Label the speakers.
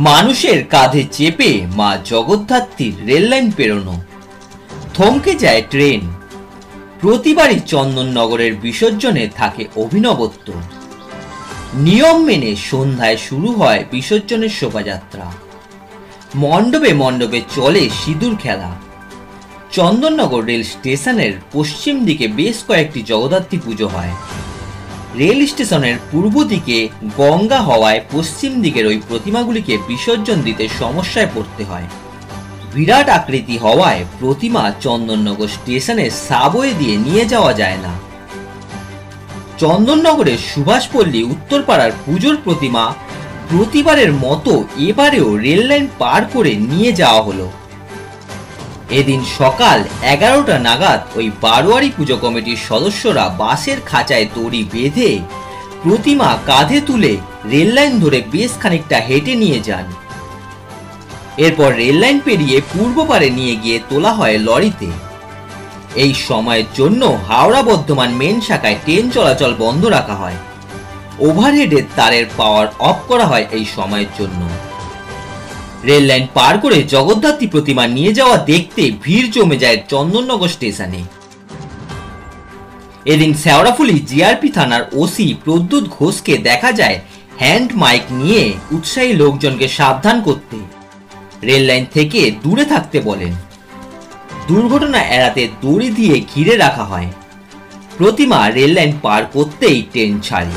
Speaker 1: মানুষের কাঁধে চেপে মা জগদ্ধাত্রীর রেললাইন পেরোনো, থমকে যায় ট্রেন। প্রতিবারই চন্দননগরের বিসর্জনে থাকে অভিনবত্ব। নিয়ম মেনে সন্ধ্যায় শুরু হয় বিসর্জনের শোভাযাত্রা। মণ্ডপে মণ্ডপে চলে সিঁদুর খেলা। চন্দননগর রেল স্টেশনের পশ্চিম দিকে বেশ কয়েকটি জগদ্ধাত্রী পুজো হয়। রেল স্টেশনের পূর্ব দিকে গঙ্গা হওয়ায় পশ্চিম দিকের ওই প্রতিমাগুলিকে বিসর্জন দিতে সমস্যায় পড়তে হয়। বিরাট আকৃতি হওয়ায় প্রতিমা চন্দননগর স্টেশনে সাবওয়ে দিয়ে নিয়ে যাওয়া যায় না। চন্দননগরের সুভাষপল্লী উত্তরপাড়ার পুজোর প্রতিমা প্রতিবারের মতো এবারেও রেল লাইন পার করে নিয়ে যাওয়া হলো। এদিন সকাল 11টা নাগাদ ওই বারোয়ারি পুজো কমিটির সদস্যরা বাসের খাঁচায় দড়ি বেঁধে প্রতিমা কাঁধে তুলে রেল লাইন ধরে বেশ খানিকটা হেঁটে নিয়ে যান। এরপর রেল লাইন পেরিয়ে পূর্ব পারে নিয়ে গিয়ে তোলা হয় লরিতে। এই সময়ের জন্য হাওড়া বর্ধমান মেন শাখায় ট্রেন চলাচল বন্ধ রাখা হয়। ওভারহেডের তারের পাওয়ার অফ করা হয় এই সময়ের জন্য। রেল লাইন পার করে জগদ্ধাত্রী প্রতিমা নিয়ে যাওয়া দেখতে ভিড় জমে যায় চন্দননগর স্টেশনে। এদিন শেওড়াফুলি জিআরপি থানার ওসি প্রদ্যুৎ ঘোষকে দেখা যায় হ্যান্ড মাইক নিয়ে উৎসাহী লোকজনকে সাবধান করতে, রেল লাইন থেকে দূরে থাকতে বলেন। দুর্ঘটনা এড়াতে দড়ি দিয়ে ঘিরে রাখা হয়। প্রতিমা রেল লাইন পার করতেই ট্রেন ছাড়ে।